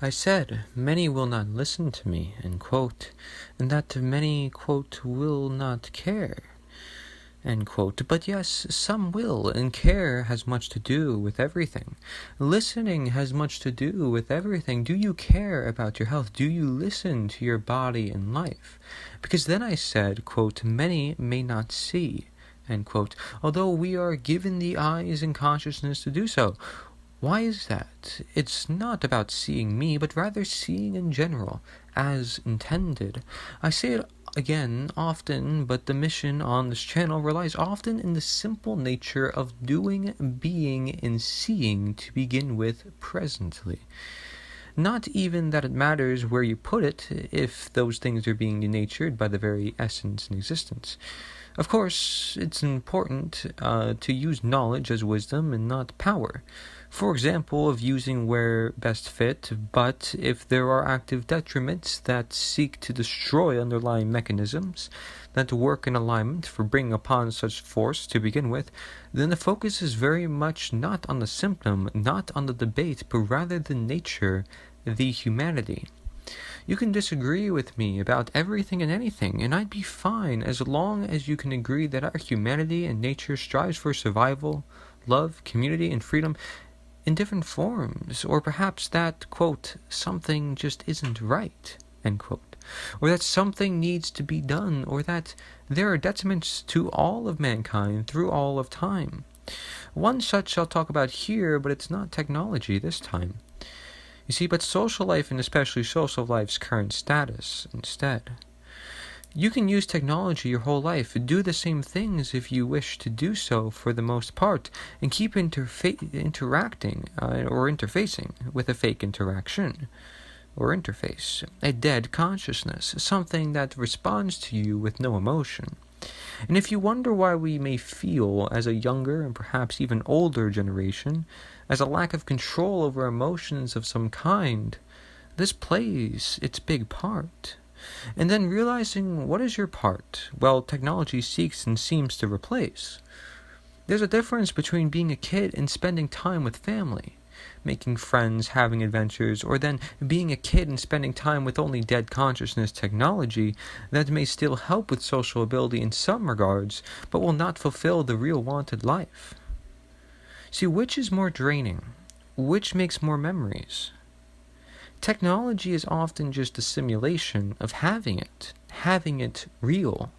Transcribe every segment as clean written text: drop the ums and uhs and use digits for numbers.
I said, many will not listen to me, and that many, will not care, But yes, some will, and care has much to do with everything. Listening has much to do with everything. Do you care about your health? Do you listen to your body and life? Because then I said, many may not see, although we are given the eyes and consciousness to do so. Why is that? It's not about seeing me, but rather seeing in general, as intended. I say it again often, but the mission on this channel relies often in the simple nature of doing, being, and seeing to begin with presently. Not even that it matters where you put it, if those things are being denatured by the very essence and existence. Of course, it's important to use knowledge as wisdom and not power. For example, of using where best fit, but if there are active detriments that seek to destroy underlying mechanisms that work in alignment for bringing upon such force to begin with, then the focus is very much not on the symptom, not on the debate, but rather the nature, the humanity. You can disagree with me about everything and anything, and I'd be fine as long as you can agree that our humanity and nature strives for survival, love, community, and freedom in different forms, or perhaps that, something just isn't right, or that something needs to be done, or that there are detriments to all of mankind through all of time. One such I'll talk about here, but it's not technology this time. You see, but social life, and especially social life's current status, instead. You can use technology your whole life, do the same things if you wish to do so for the most part, and keep interacting or interfacing with a fake interaction or interface, a dead consciousness, something that responds to you with no emotion. And if you wonder why we may feel, as a younger and perhaps even older generation, as a lack of control over emotions of some kind, this plays its big part. And then realizing, what is your part? Well, technology seeks and seems to replace. There's a difference between being a kid and spending time with family, making friends, having adventures, or then being a kid and spending time with only dead consciousness technology that may still help with social ability in some regards, but will not fulfill the real wanted life. See, which is more draining? Which makes more memories? Technology is often just a simulation of having it real.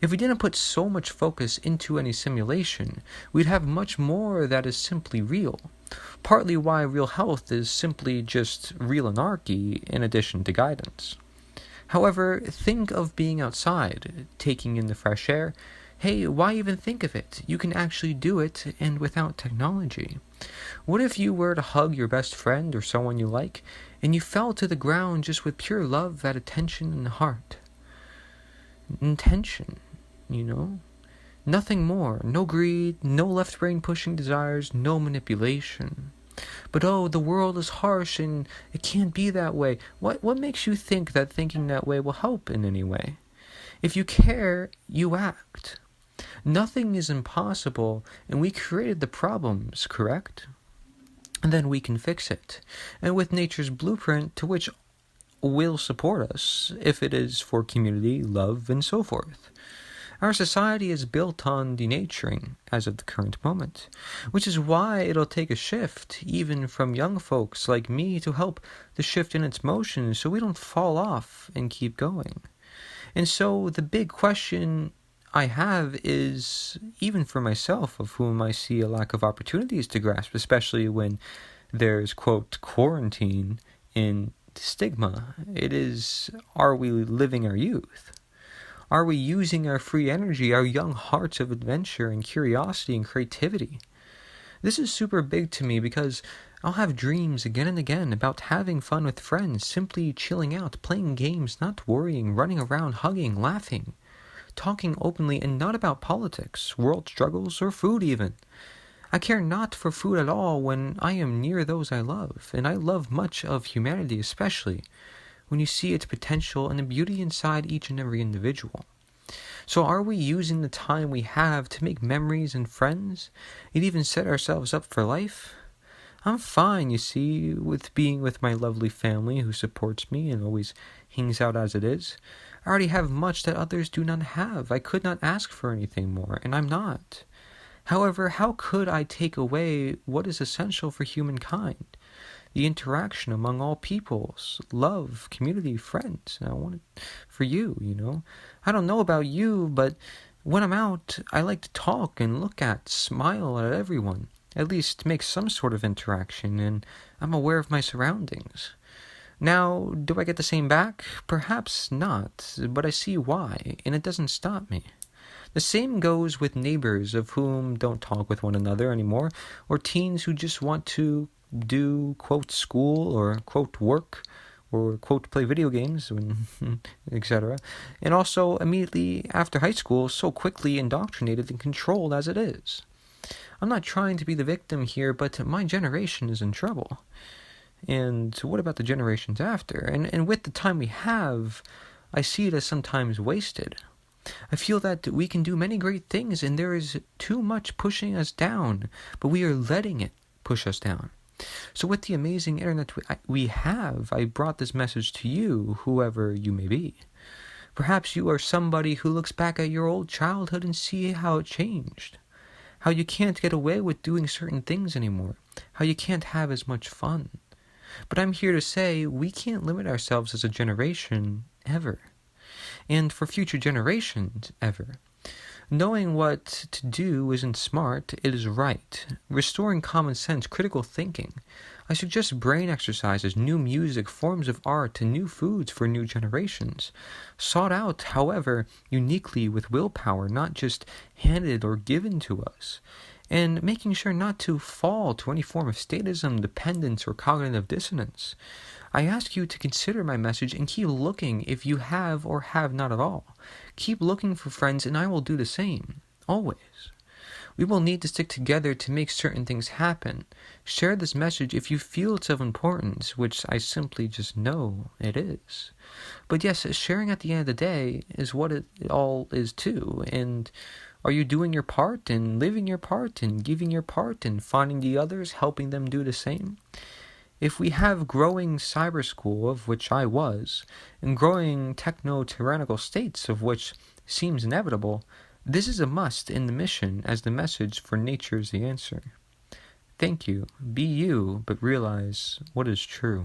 If we didn't put so much focus into any simulation, we'd have much more that is simply real. Partly why real health is simply just real anarchy in addition to guidance. However, think of being outside, taking in the fresh air. Hey, why even think of it? You can actually do it, and without technology. What if you were to hug your best friend or someone you like, and you fell to the ground just with pure love, that attention in the heart? Intention, Nothing more. No greed, no left brain pushing desires, no manipulation. But oh, the world is harsh and it can't be that way. What makes you think that thinking that way will help in any way? If you care, you act. Nothing is impossible, and we created the problems, correct? And then we can fix it. And with nature's blueprint, to which will support us, if it is for community, love, and so forth. Our society is built on denaturing, as of the current moment, which is why it'll take a shift, even from young folks like me, to help the shift in its motion so we don't fall off and keep going. And so the big question I have is, even for myself, of whom I see a lack of opportunities to grasp, especially when there's, quarantine in stigma, it is, are we living our youth? Are we using our free energy, our young hearts of adventure and curiosity and creativity? This is super big to me because I'll have dreams again and again about having fun with friends, simply chilling out, playing games, not worrying, running around, hugging, laughing, talking openly, and not about politics, world struggles, or food even. I care not for food at all when I am near those I love, and I love much of humanity, especially when you see its potential and the beauty inside each and every individual. So are we using the time we have to make memories and friends, and even set ourselves up for life? I'm fine, you see, with being with my lovely family who supports me and always hangs out as it is. I already have much that others do not have. I could not ask for anything more, and I'm not. However, how could I take away what is essential for humankind? The interaction among all peoples, love, community, friends. And I want it for you, I don't know about you, but when I'm out, I like to talk and look at, smile at everyone. At least make some sort of interaction, and I'm aware of my surroundings. Now, do I get the same back? Perhaps not, but I see why, and it doesn't stop me. The same goes with neighbors of whom don't talk with one another anymore, or teens who just want to do, quote, school, or, quote, work, or, quote, play video games, etc. And also, immediately after high school, so quickly indoctrinated and controlled as it is. I'm not trying to be the victim here, but my generation is in trouble. And what about the generations after? And with the time we have, I see it as sometimes wasted. I feel that we can do many great things, and there is too much pushing us down, but we are letting it push us down. So with the amazing internet we have, I brought this message to you, whoever you may be. Perhaps you are somebody who looks back at your old childhood and see how it changed. How you can't get away with doing certain things anymore. How you can't have as much fun. But I'm here to say we can't limit ourselves as a generation ever. And for future generations ever. Knowing what to do isn't smart, it is right. Restoring common sense, critical thinking. I suggest brain exercises, new music, forms of art, and new foods for new generations. Sought out, however, uniquely with willpower, not just handed or given to us. And making sure not to fall to any form of statism, dependence, or cognitive dissonance. I ask you to consider my message and keep looking if you have or have not at all. Keep looking for friends, and I will do the same. Always. We will need to stick together to make certain things happen. Share this message if you feel it's of importance, which I simply just know it is. But yes, sharing at the end of the day is what it all is too. And are you doing your part and living your part and giving your part and finding the others, helping them do the same? If we have growing cyber school, of which I was, and growing techno-tyrannical states, of which seems inevitable, this is a must in the mission as the message for nature's the answer. Thank you. Be you, but realize what is true.